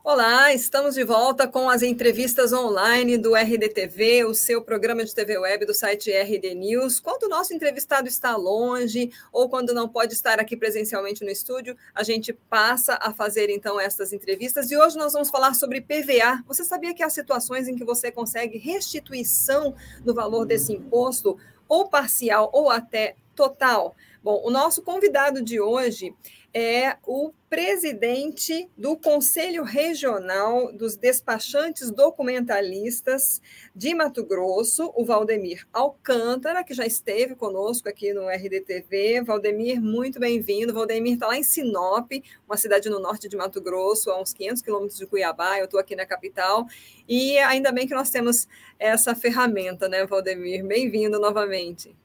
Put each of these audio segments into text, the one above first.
Olá, estamos de volta com as entrevistas online do RDTV, o seu programa de TV web do site RD News. Quando o nosso entrevistado está longe ou quando não pode estar aqui presencialmente no estúdio, a gente passa a fazer então estas entrevistas. E hoje nós vamos falar sobre PVA. Você sabia que há situações em que você consegue restituição do valor desse imposto, ou parcial ou até total? Bom, o nosso convidado de hoje é o presidente do Conselho Regional dos Despachantes Documentalistas de Mato Grosso, o Valdemir Alcântara, que já esteve conosco aqui no RDTV. Valdemir, muito bem-vindo. Valdemir está lá em Sinop, uma cidade no norte de Mato Grosso, a uns 500 quilômetros de Cuiabá. Eu estou aqui na capital. E ainda bem que nós temos essa ferramenta, né, Valdemir? Bem-vindo novamente.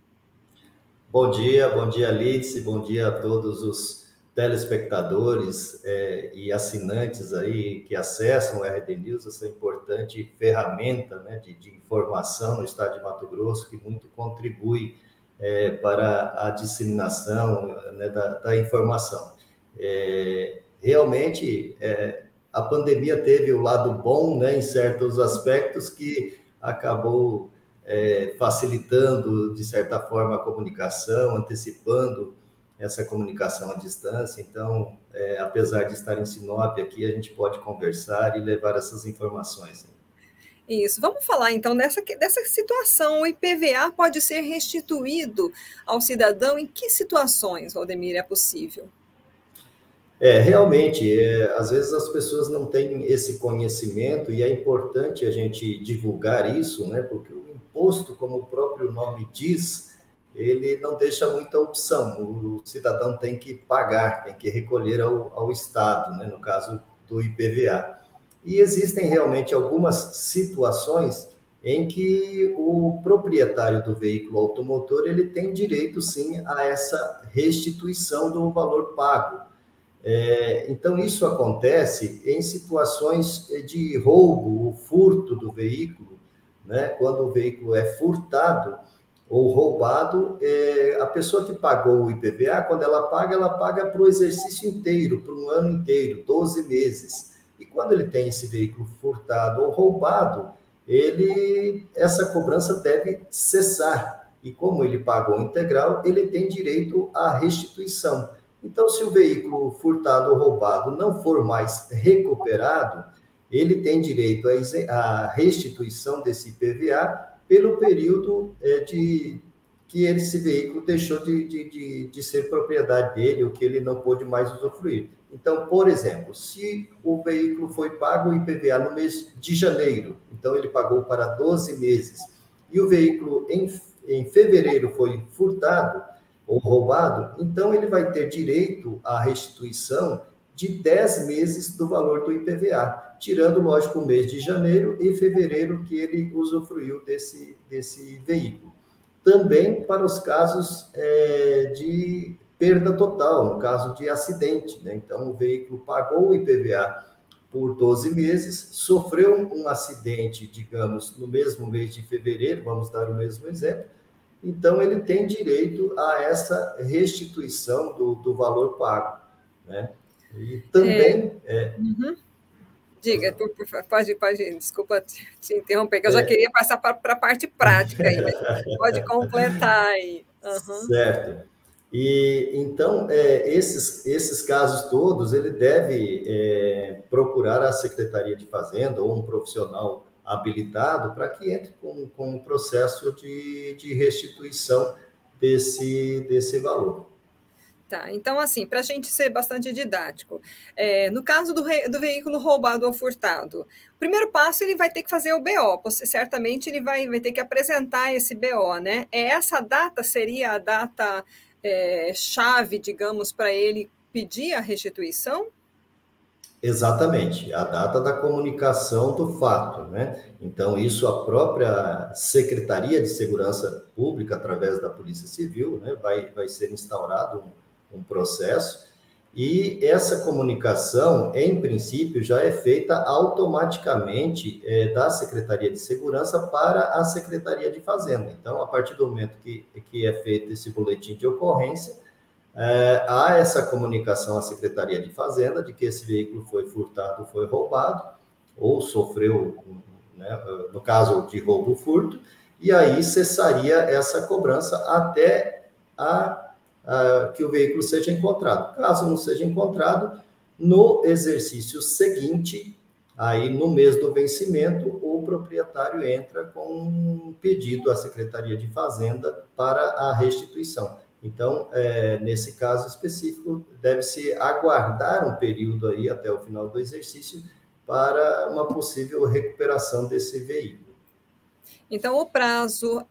Bom dia, Lídice, bom dia a todos os telespectadores e assinantes aí que acessam o RD News, essa importante ferramenta, né, de informação no estado de Mato Grosso, que muito contribui para a disseminação, né, da informação. Realmente, a pandemia teve o lado bom, né, em certos aspectos, que acabou facilitando, de certa forma, a comunicação, antecipando essa comunicação à distância. Então, apesar de estar em Sinop aqui, a gente pode conversar e levar essas informações. Isso. Vamos falar, então, dessa situação. O IPVA pode ser restituído ao cidadão em que situações, Valdemir, é possível? Realmente, às vezes as pessoas não têm esse conhecimento e é importante a gente divulgar isso, né? Porque o imposto, como o próprio nome diz, ele não deixa muita opção. O cidadão tem que pagar, tem que recolher ao Estado, né? No caso do IPVA. E existem realmente algumas situações em que o proprietário do veículo automotor ele tem direito, sim, a essa restituição do valor pago. Então, isso acontece em situações de roubo, furto do veículo, né? Quando o veículo é furtado ou roubado, a pessoa que pagou o IPVA, quando ela paga para o exercício inteiro, para um ano inteiro, 12 meses. E quando ele tem esse veículo furtado ou roubado, essa cobrança deve cessar. E como ele pagou integral, ele tem direito à restituição. Então, se o veículo furtado ou roubado não for mais recuperado, ele tem direito à restituição desse IPVA pelo período que esse veículo deixou de ser propriedade dele, ou que ele não pôde mais usufruir. Então, por exemplo, se o veículo foi pago o IPVA no mês de janeiro, então ele pagou para 12 meses, e o veículo em fevereiro foi furtado ou roubado, então ele vai ter direito à restituição de 10 meses do valor do IPVA, tirando, lógico, o mês de janeiro e fevereiro que ele usufruiu desse veículo. Também para os casos de perda total, no caso de acidente, né? Então, o veículo pagou o IPVA por 12 meses, sofreu um acidente, digamos, no mesmo mês de fevereiro, vamos dar o mesmo exemplo, então ele tem direito a essa restituição do valor pago, né? E também... Diga, pode, desculpa te interromper, que eu já queria passar para a parte prática aí, mas pode completar aí. Certo. E então, esses casos todos, ele deve procurar a Secretaria de Fazenda ou um profissional habilitado para que entre com o processo de restituição desse valor. Tá, então, assim, para a gente ser bastante didático, no caso do veículo roubado ou furtado, o primeiro passo ele vai ter que fazer o BO, certamente ele vai ter que apresentar esse BO, né? Essa data seria a data chave, digamos, para ele pedir a restituição? Exatamente, a data da comunicação do fato, né? Então, isso a própria Secretaria de Segurança Pública, através da Polícia Civil, né, vai ser instaurado um processo, e essa comunicação, em princípio, já é feita automaticamente da Secretaria de Segurança para a Secretaria de Fazenda. Então, a partir do momento que é feito esse boletim de ocorrência, há essa comunicação à Secretaria de Fazenda de que esse veículo foi furtado, foi roubado, ou sofreu, né, no caso de roubo ou furto, e aí cessaria essa cobrança até que o veículo seja encontrado. Caso não seja encontrado, no exercício seguinte, aí no mês do vencimento, o proprietário entra com um pedido à Secretaria de Fazenda para a restituição. Então, nesse caso específico, deve-se aguardar um período aí até o final do exercício para uma possível recuperação desse veículo. Então, o prazo,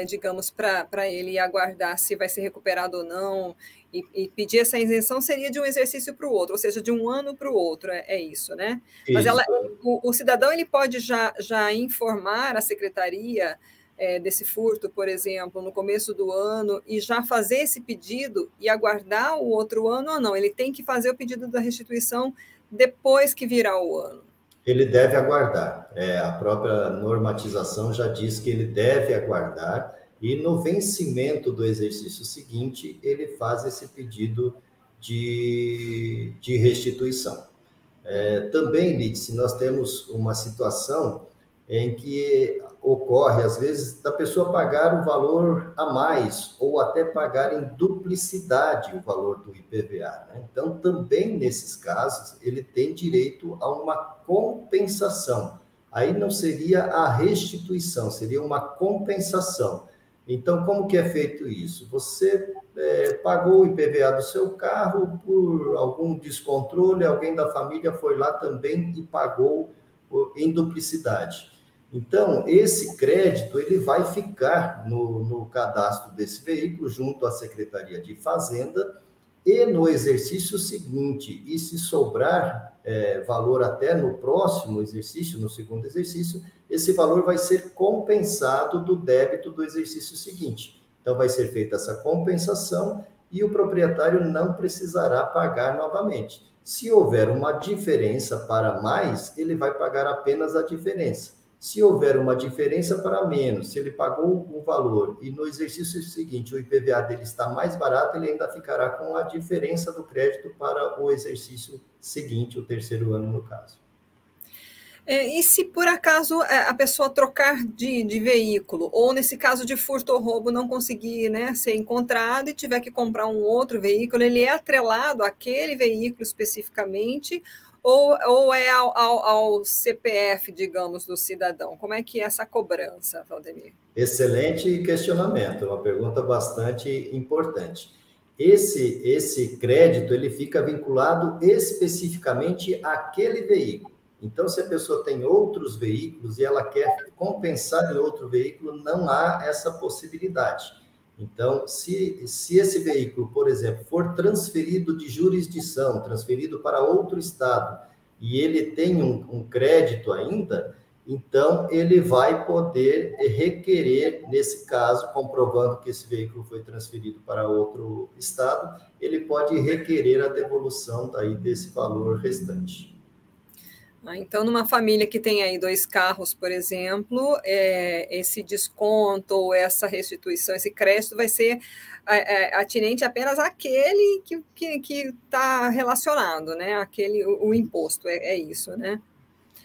digamos, para ele aguardar se vai ser recuperado ou não e pedir essa isenção seria de um exercício para o outro, ou seja, de um ano para o outro, é isso, né? Mas Isso. o cidadão ele pode já informar a secretaria desse furto, por exemplo, no começo do ano e já fazer esse pedido e aguardar o outro ano ou não? Ele tem que fazer o pedido da restituição depois que virar o ano. Ele deve aguardar. A própria normatização já diz que ele deve aguardar e no vencimento do exercício seguinte, ele faz esse pedido de restituição. Também, Lídice, nós temos uma situação em que ocorre, às vezes, da pessoa pagar o valor a mais ou até pagar em duplicidade o valor do IPVA, né? Então, também nesses casos, ele tem direito a uma compensação. Aí não seria a restituição, seria uma compensação. Então, como que é feito isso? Você pagou o IPVA do seu carro por algum descontrole, alguém da família foi lá também e pagou em duplicidade. Então, esse crédito ele vai ficar no cadastro desse veículo junto à Secretaria de Fazenda e no exercício seguinte, e se sobrar valor até no próximo exercício, no segundo exercício, esse valor vai ser compensado do débito do exercício seguinte. Então, vai ser feita essa compensação e o proprietário não precisará pagar novamente. Se houver uma diferença para mais, ele vai pagar apenas a diferença. Se houver uma diferença para menos, se ele pagou o valor e no exercício seguinte o IPVA dele está mais barato, ele ainda ficará com a diferença do crédito para o exercício seguinte, o terceiro ano no caso. E se por acaso a pessoa trocar de veículo, ou nesse caso de furto ou roubo não conseguir, né, ser encontrado e tiver que comprar um outro veículo, ele é atrelado àquele veículo especificamente, ou é ao CPF, digamos, do cidadão? Como é que é essa cobrança, Valdemir? Excelente questionamento, uma pergunta bastante importante. Esse crédito, ele fica vinculado especificamente àquele veículo. Então, se a pessoa tem outros veículos e ela quer compensar em outro veículo, não há essa possibilidade. Então, se esse veículo, por exemplo, for transferido de jurisdição, transferido para outro estado, e ele tem um crédito ainda, então ele vai poder requerer, nesse caso, comprovando que esse veículo foi transferido para outro estado, ele pode requerer a devolução daí desse valor restante. Então, numa família que tem aí 2 carros, por exemplo, esse desconto ou essa restituição, esse crédito vai ser atinente apenas àquele que está relacionado, né? O imposto, é isso, né?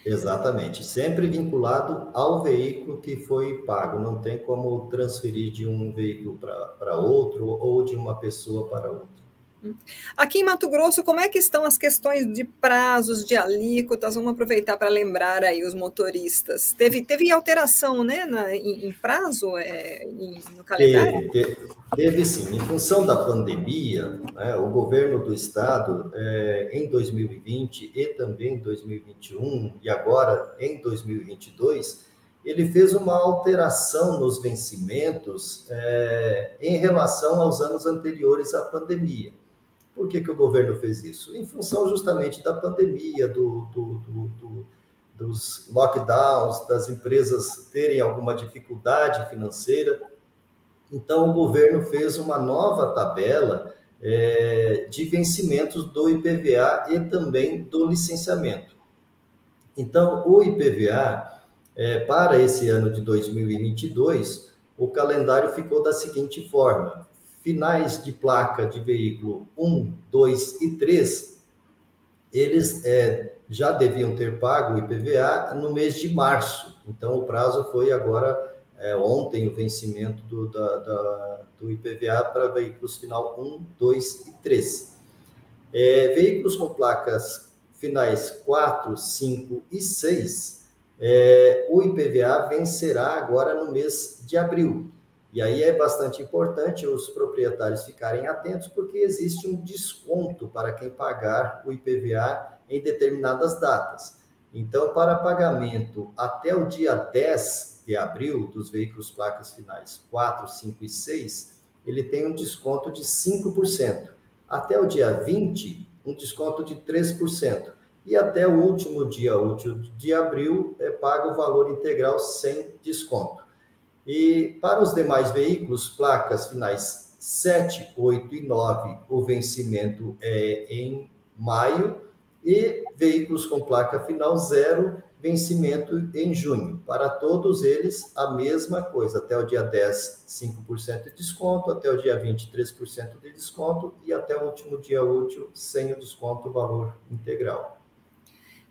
Exatamente, sempre vinculado ao veículo que foi pago, não tem como transferir de um veículo para outro ou de uma pessoa para outra. Aqui em Mato Grosso, como é que estão as questões de prazos, de alíquotas? Vamos aproveitar para lembrar aí os motoristas. Teve alteração, né, em prazo, no calendário? Teve sim. Em função da pandemia, né, o governo do estado, em 2020 e também em 2021, e agora em 2022, ele fez uma alteração nos vencimentos em relação aos anos anteriores à pandemia. Por que o governo fez isso? Em função justamente da pandemia, dos lockdowns, das empresas terem alguma dificuldade financeira. Então, o governo fez uma nova tabela de vencimentos do IPVA e também do licenciamento. Então, o IPVA, para esse ano de 2022, o calendário ficou da seguinte forma: finais de placa de veículo 1, 2 e 3, eles já deviam ter pago o IPVA no mês de março. Então, o prazo foi agora, ontem, o vencimento do IPVA para veículos final 1, 2 e 3. Veículos com placas finais 4, 5 e 6, o IPVA vencerá agora no mês de abril. E aí é bastante importante os proprietários ficarem atentos, porque existe um desconto para quem pagar o IPVA em determinadas datas. Então, para pagamento até o dia 10 de abril dos veículos placas finais 4, 5 e 6, ele tem um desconto de 5%. Até o dia 20, um desconto de 3%. E até o último dia útil de abril, paga o valor integral sem desconto. E para os demais veículos, placas finais 7, 8 e 9, o vencimento é em maio, e veículos com placa final 0, vencimento em junho. Para todos eles, a mesma coisa. Até o dia 10, 5% de desconto, até o dia 20, 3% de desconto, e até o último dia útil, sem o desconto, o valor integral.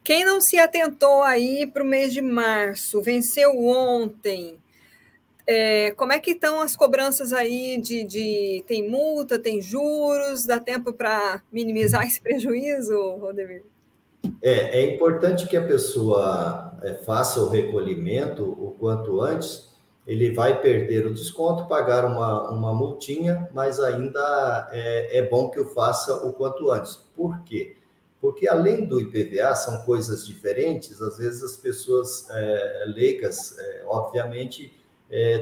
Quem não se atentou aí para o mês de março, venceu ontem, como é que estão as cobranças aí tem multa, tem juros, dá tempo para minimizar esse prejuízo, Rodemir? É importante que a pessoa faça o recolhimento o quanto antes. Ele vai perder o desconto, pagar uma multinha, mas ainda é bom que o faça o quanto antes. Por quê? Porque além do IPVA, são coisas diferentes, às vezes as pessoas leigas, obviamente,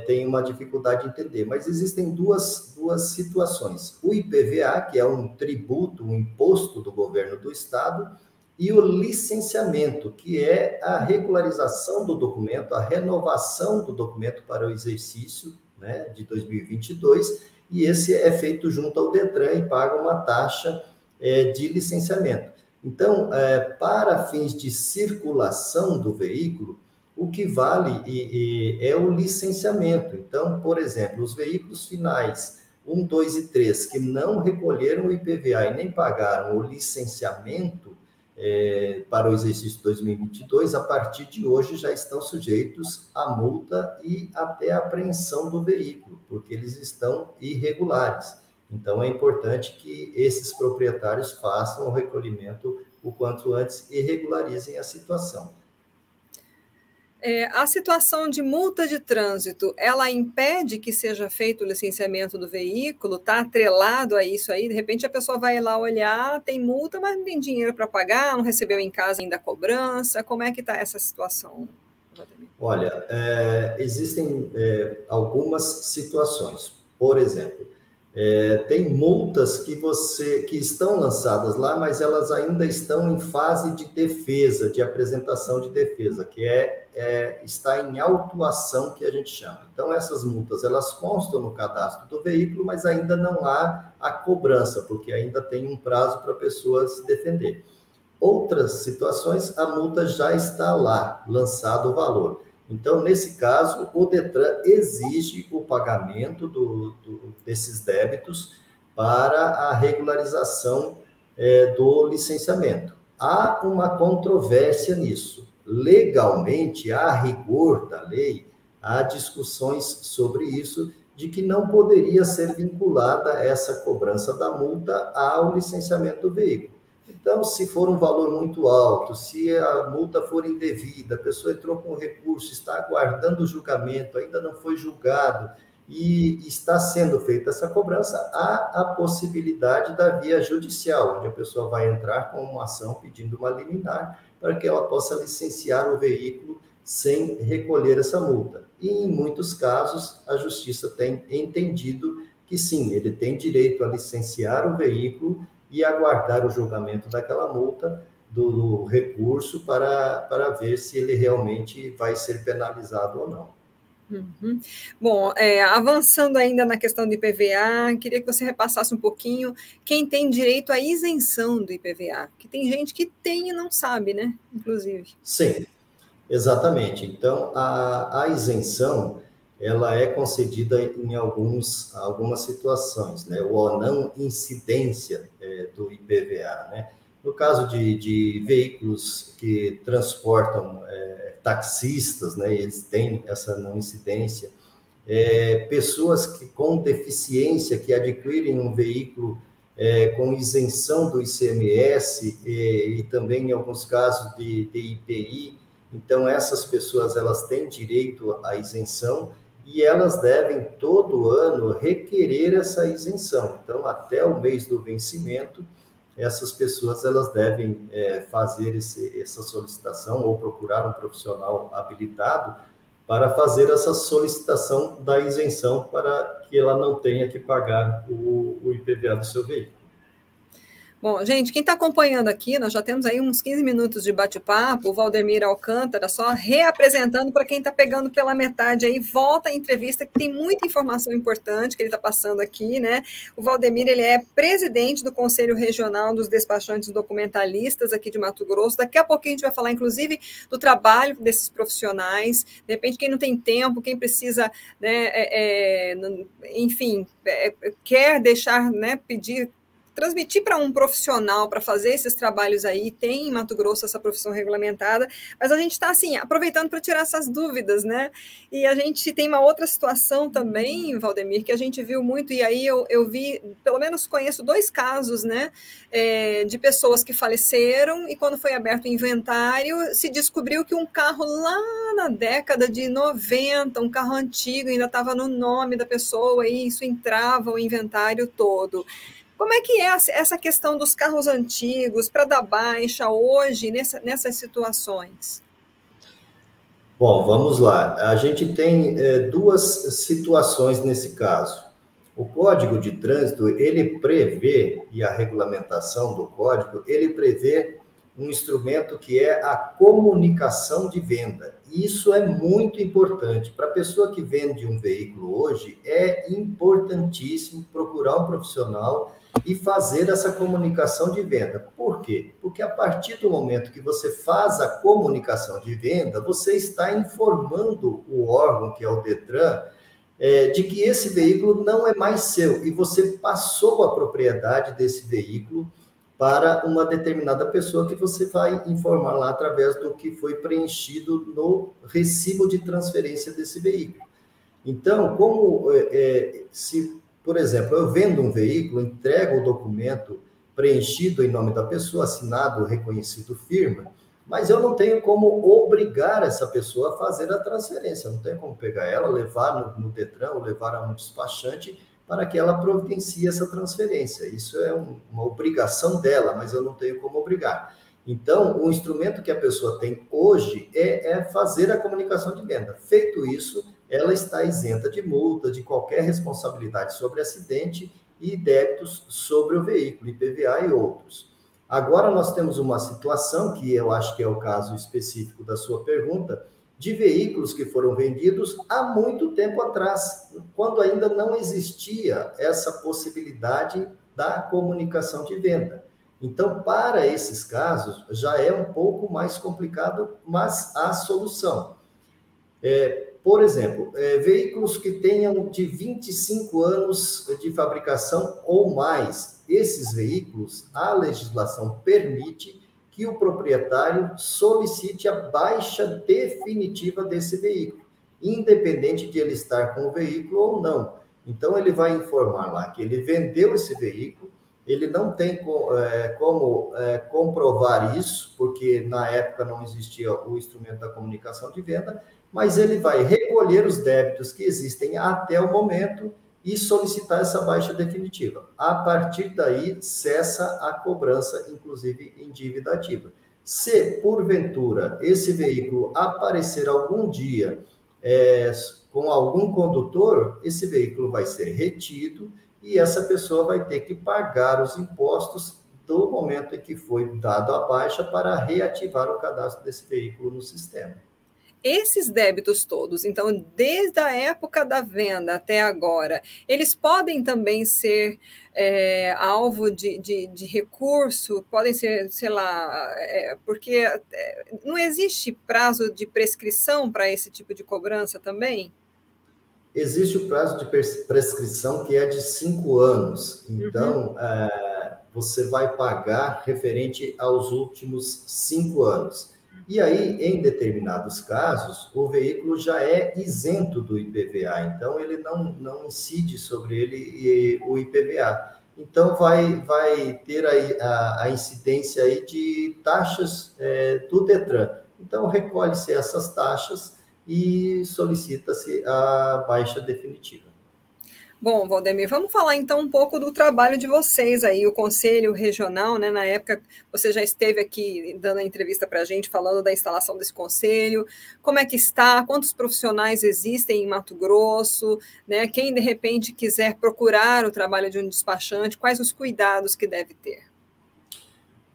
têm uma dificuldade de entender, mas existem duas situações. O IPVA, que é um tributo, um imposto do governo do estado, e o licenciamento, que é a regularização do documento, a renovação do documento para o exercício, né, de 2022, e esse é feito junto ao Detran e paga uma taxa de licenciamento. Então, para fins de circulação do veículo, o que vale é o licenciamento. Então, por exemplo, os veículos finais 1, 2 e 3, que não recolheram o IPVA e nem pagaram o licenciamento para o exercício 2022, a partir de hoje já estão sujeitos à multa e até à apreensão do veículo, porque eles estão irregulares. Então, é importante que esses proprietários façam o recolhimento o quanto antes e regularizem a situação. A situação de multa de trânsito, ela impede que seja feito o licenciamento do veículo? Está atrelado a isso aí? De repente a pessoa vai lá olhar, tem multa, mas não tem dinheiro para pagar, não recebeu em casa ainda a cobrança. Como é que está essa situação? Olha, existem algumas situações. Por exemplo, tem multas que estão lançadas lá, mas elas ainda estão em fase de defesa, de apresentação de defesa, que está em autuação, que a gente chama. Então, essas multas, elas constam no cadastro do veículo, mas ainda não há a cobrança, porque ainda tem um prazo para a pessoa se defender. Outras situações, a multa já está lá, lançado o valor. Então, nesse caso, o Detran exige o pagamento desses débitos para a regularização do licenciamento. Há uma controvérsia nisso. Legalmente, a rigor da lei, há discussões sobre isso, de que não poderia ser vinculada essa cobrança da multa ao licenciamento do veículo. Então, se for um valor muito alto, se a multa for indevida, a pessoa entrou com recurso, está aguardando o julgamento, ainda não foi julgado e está sendo feita essa cobrança, há a possibilidade da via judicial, onde a pessoa vai entrar com uma ação pedindo uma liminar para que ela possa licenciar o veículo sem recolher essa multa. E, em muitos casos, a justiça tem entendido que, sim, ele tem direito a licenciar o veículo e aguardar o julgamento daquela multa, do recurso, para ver se ele realmente vai ser penalizado ou não. Uhum. Bom, avançando ainda na questão do IPVA, queria que você repassasse um pouquinho quem tem direito à isenção do IPVA, que tem gente que tem e não sabe, né? Inclusive. Sim, exatamente. Então, a isenção, ela é concedida em algumas situações, né? Ou a não incidência do IPVA, né? No caso de veículos que transportam taxistas, né? Eles têm essa não incidência. Pessoas com deficiência que adquirem um veículo com isenção do ICMS e também, em alguns casos, de IPI. Então, essas pessoas elas têm direito à isenção e elas devem, todo ano, requerer essa isenção. Então, até o mês do vencimento, essas pessoas elas devem fazer essa solicitação ou procurar um profissional habilitado para fazer essa solicitação da isenção para que ela não tenha que pagar o IPVA do seu veículo. Bom, gente, quem está acompanhando aqui, nós já temos aí uns 15 minutos de bate-papo, o Valdemir Alcântara, só reapresentando para quem está pegando pela metade aí, volta a entrevista, que tem muita informação importante que ele está passando aqui, né? O Valdemir, ele é presidente do Conselho Regional dos Despachantes Documentalistas aqui de Mato Grosso. Daqui a pouquinho a gente vai falar, inclusive, do trabalho desses profissionais, de repente quem não tem tempo, quem precisa, né, enfim, quer deixar, né, transmitir para um profissional para fazer esses trabalhos aí, tem em Mato Grosso essa profissão regulamentada, mas a gente está, assim, aproveitando para tirar essas dúvidas, né? E a gente tem uma outra situação também, Valdemir, que a gente viu muito, e aí eu vi, pelo menos conheço 2 casos, né, de pessoas que faleceram, e quando foi aberto o inventário, se descobriu que um carro lá na década de 90, um carro antigo, ainda estava no nome da pessoa, e isso entrava o inventário todo. Como é que é essa questão dos carros antigos para dar baixa hoje nessas situações? Bom, vamos lá. A gente tem 2 situações nesse caso. O Código de Trânsito, ele prevê, e a regulamentação do Código, ele prevê um instrumento que é a comunicação de venda. Isso é muito importante. Para a pessoa que vende um veículo hoje, é importantíssimo procurar um profissional e fazer essa comunicação de venda. Por quê? Porque a partir do momento que você faz a comunicação de venda, você está informando o órgão, que é o Detran, de que esse veículo não é mais seu e você passou a propriedade desse veículo para uma determinada pessoa que você vai informar lá através do que foi preenchido no recibo de transferência desse veículo. Então, se, por exemplo, eu vendo um veículo, entrego o documento preenchido em nome da pessoa, assinado, reconhecido, firma, mas eu não tenho como obrigar essa pessoa a fazer a transferência, eu não tenho como pegar ela, levar no Detran, ou levar a um despachante para que ela providencie essa transferência. Isso é uma obrigação dela, mas eu não tenho como obrigar. Então, o instrumento que a pessoa tem hoje é fazer a comunicação de venda. Feito isso, ela está isenta de multa, de qualquer responsabilidade sobre acidente e débitos sobre o veículo, IPVA e outros. Agora, nós temos uma situação, que eu acho que é o caso específico da sua pergunta, de veículos que foram vendidos há muito tempo atrás, quando ainda não existia essa possibilidade da comunicação de venda. Então, para esses casos, já é um pouco mais complicado, mas há solução. Por exemplo, veículos que tenham de 25 anos de fabricação ou mais, esses veículos, a legislação permite que o proprietário solicite a baixa definitiva desse veículo, independente de ele estar com o veículo ou não. Então, ele vai informar lá que ele vendeu esse veículo, ele não tem como comprovar isso, porque na época não existia o instrumento da comunicação de venda, mas ele vai recolher os débitos que existem até o momento e solicitar essa baixa definitiva. A partir daí, cessa a cobrança, inclusive em dívida ativa. Se, porventura, esse veículo aparecer algum dia com algum condutor, esse veículo vai ser retido e essa pessoa vai ter que pagar os impostos do momento em que foi dado a baixa para reativar o cadastro desse veículo no sistema. Esses débitos todos, então, desde a época da venda até agora, eles podem também ser alvo de recurso, podem ser, sei lá, porque não existe prazo de prescrição para esse tipo de cobrança também? Existe o prazo de prescrição que é de 5 anos. Então, você vai pagar referente aos últimos 5 anos. E aí, em determinados casos, o veículo já é isento do IPVA. Então, ele não incide sobre ele o IPVA. Então, vai ter aí a incidência aí de taxas do Detran. Então, recolhe-se essas taxas e solicita-se a baixa definitiva. Bom, Valdemir, vamos falar então um pouco do trabalho de vocês aí, o Conselho Regional, né? Na época, você já esteve aqui dando a entrevista para a gente, falando da instalação desse conselho, como é que está, quantos profissionais existem em Mato Grosso, né? Quem, de repente, quiser procurar o trabalho de um despachante, quais os cuidados que deve ter?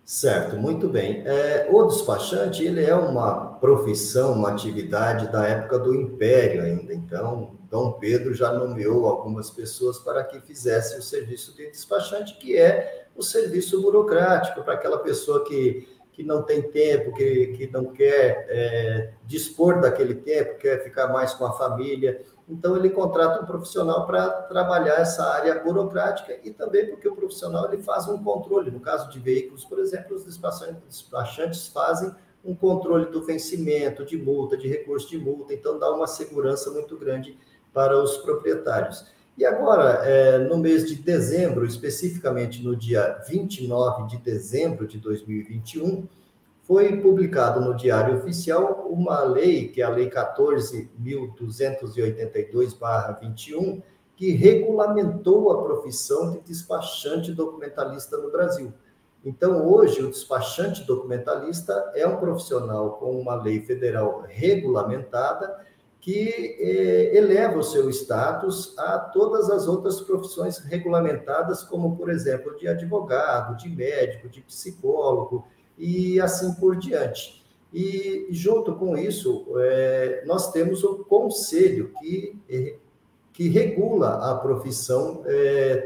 Certo, muito bem. O despachante, ele é uma profissão, uma atividade da época do Império ainda. Então, Dom Pedro já nomeou algumas pessoas para que fizessem o serviço de despachante, que é o serviço burocrático, para aquela pessoa que não tem tempo, que não quer dispor daquele tempo, quer ficar mais com a família. Então, ele contrata um profissional para trabalhar essa área burocrática e também porque o profissional ele faz um controle. No caso de veículos, por exemplo, os despachantes fazem um controle do vencimento, de multa, de recurso de multa, então dá uma segurança muito grande para os proprietários. E agora, no mês de dezembro, especificamente no dia 29 de dezembro de 2021, foi publicado no Diário Oficial uma lei, que é a Lei 14.282/21, que regulamentou a profissão de despachante documentalista no Brasil. Então, hoje, o despachante documentalista é um profissional com uma lei federal regulamentada que eleva o seu status a todas as outras profissões regulamentadas, como, por exemplo, de advogado, de médico, de psicólogo, e assim por diante. E, junto com isso, nós temos o conselho que regula a profissão,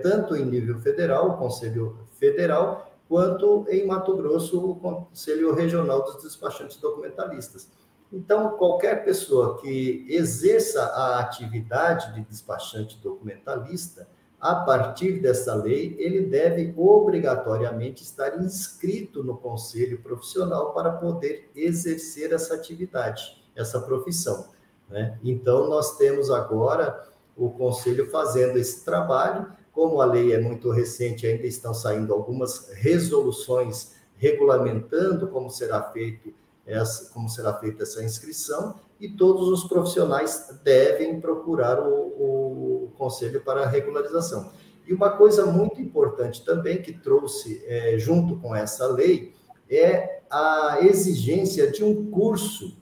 tanto em nível federal, o Conselho Federal, quanto em Mato Grosso, o Conselho Regional dos Despachantes Documentalistas. Então, qualquer pessoa que exerça a atividade de despachante documentalista, a partir dessa lei, ele deve obrigatoriamente estar inscrito no conselho profissional para poder exercer essa atividade, essa profissão, né? Então, nós temos agora o conselho fazendo esse trabalho. Como a lei é muito recente, ainda estão saindo algumas resoluções regulamentando como será feita essa inscrição, e todos os profissionais devem procurar o conselho para a regularização. E uma coisa muito importante também que trouxe junto com essa lei é a exigência de um curso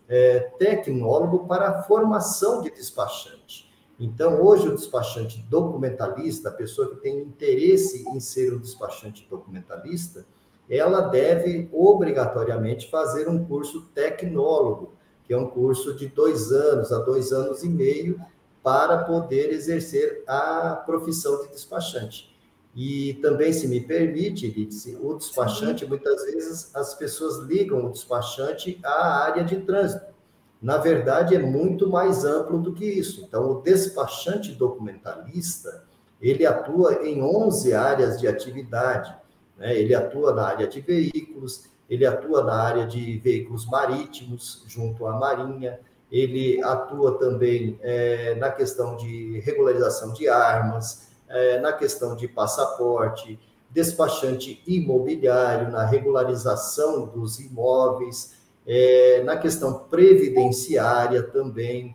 tecnólogo para a formação de despachante. Então, hoje, o despachante documentalista, a pessoa que tem interesse em ser um despachante documentalista, ela deve obrigatoriamente fazer um curso tecnólogo, que é um curso de 2 anos a 2 anos e meio, para poder exercer a profissão de despachante. E também, se me permite, Lídice, o despachante, muitas vezes, as pessoas ligam o despachante à área de trânsito. Na verdade, é muito mais amplo do que isso. Então, o despachante documentalista, ele atua em 11 áreas de atividade, né? Ele atua na área de veículos, ele atua na área de veículos marítimos, junto à Marinha, ele atua também na questão de regularização de armas, na questão de passaporte, despachante imobiliário, na regularização dos imóveis, na questão previdenciária também.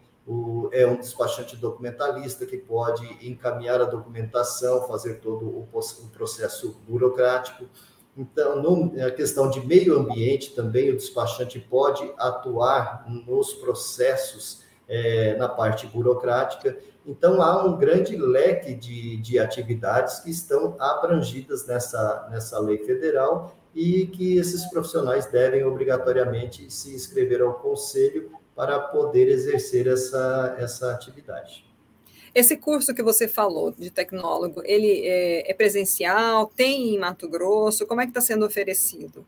É um despachante documentalista que pode encaminhar a documentação, fazer todo o processo burocrático. Então, na questão de meio ambiente também, o despachante pode atuar nos processos, na parte burocrática. Então, há um grande leque de atividades que estão abrangidas nessa lei federal e que esses profissionais devem obrigatoriamente se inscrever ao conselho para poder exercer essa atividade. Esse curso que você falou de tecnólogo, ele é presencial? Tem em Mato Grosso? Como é que está sendo oferecido?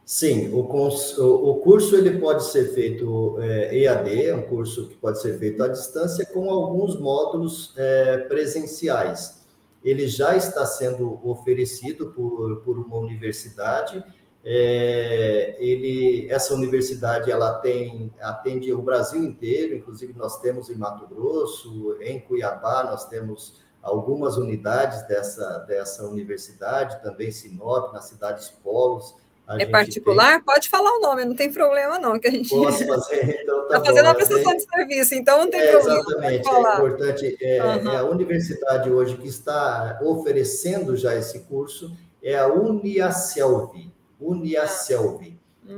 Sim, o curso ele pode ser feito EAD, é um curso que pode ser feito à distância, com alguns módulos presenciais. Ele já está sendo oferecido por uma universidade. Essa universidade ela atende o Brasil inteiro, inclusive nós temos em Mato Grosso, em Cuiabá, nós temos algumas unidades dessa universidade, também Sinop, nas cidades polos. É particular? Pode falar o nome, não tem problema não, que a gente... Posso fazer, então tá está bom. fazendo uma prestação de serviço, então não tem problema. Exatamente, é importante. A universidade hoje que está oferecendo já esse curso é a Uniaselv.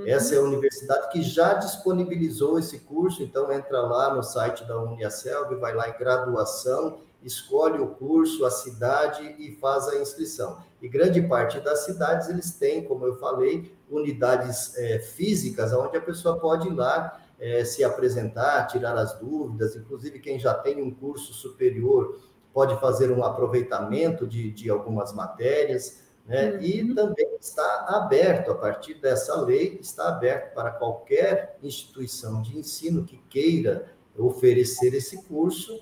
Essa é a universidade que já disponibilizou esse curso, então entra lá no site da Uniaselv, vai lá em graduação, escolhe o curso, a cidade e faz a inscrição. E grande parte das cidades, eles têm, como eu falei, unidades físicas, onde a pessoa pode ir lá se apresentar, tirar as dúvidas, inclusive quem já tem um curso superior pode fazer um aproveitamento de algumas matérias, né? E também está aberto, a partir dessa lei, está aberto para qualquer instituição de ensino que queira oferecer esse curso.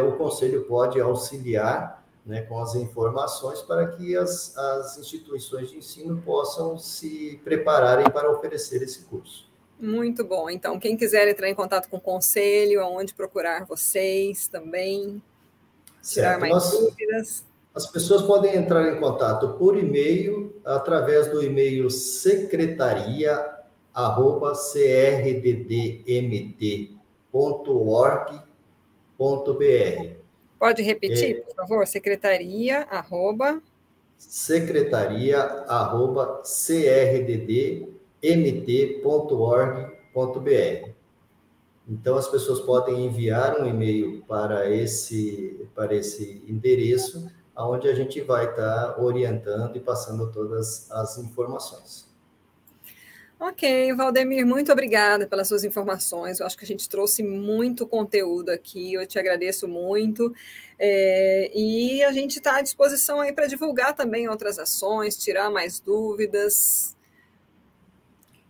O Conselho pode auxiliar, né, com as informações para que as instituições de ensino possam se prepararem para oferecer esse curso. Muito bom. Então, quem quiser entrar em contato com o Conselho, aonde procurar vocês também, tirar mais dúvidas. As pessoas podem entrar em contato por e-mail, através do e-mail secretaria@crddmt.org.br. Pode repetir, por favor? secretaria@crddmt.org.br. Então, as pessoas podem enviar um e-mail para esse endereço, onde a gente vai estar orientando e passando todas as informações. Ok, Valdemir, muito obrigada pelas suas informações. Eu acho que a gente trouxe muito conteúdo aqui, eu te agradeço muito. E a gente está à disposição aí para divulgar também outras ações, tirar mais dúvidas.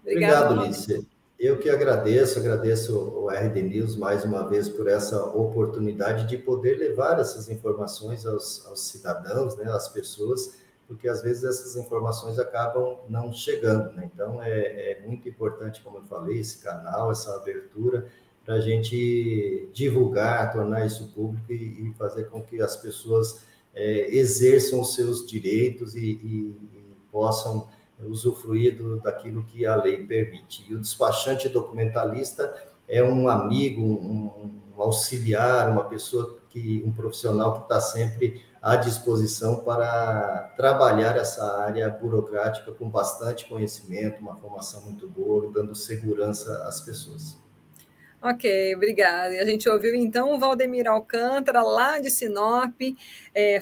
Obrigado, Lícia. Eu que agradeço o RD News mais uma vez por essa oportunidade de poder levar essas informações aos cidadãos, né, às pessoas, porque às vezes essas informações acabam não chegando, né? Então é muito importante, como eu falei, esse canal, essa abertura, para a gente divulgar, tornar isso público e fazer com que as pessoas exerçam os seus direitos e possam usufruir daquilo que a lei permite. E o despachante documentalista é um amigo, um auxiliar, uma pessoa um profissional que está sempre à disposição para trabalhar essa área burocrática com bastante conhecimento, uma formação muito boa, dando segurança às pessoas. Ok, obrigada. E a gente ouviu, então, o Valdemir Alcântara, lá de Sinop,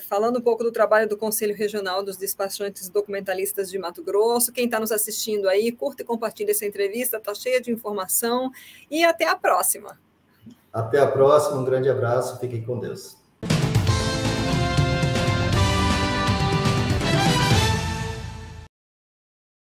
falando um pouco do trabalho do Conselho Regional dos Despachantes Documentalistas de Mato Grosso. Quem está nos assistindo aí, curta e compartilha essa entrevista, está cheia de informação. E até a próxima. Até a próxima, um grande abraço, fiquem com Deus.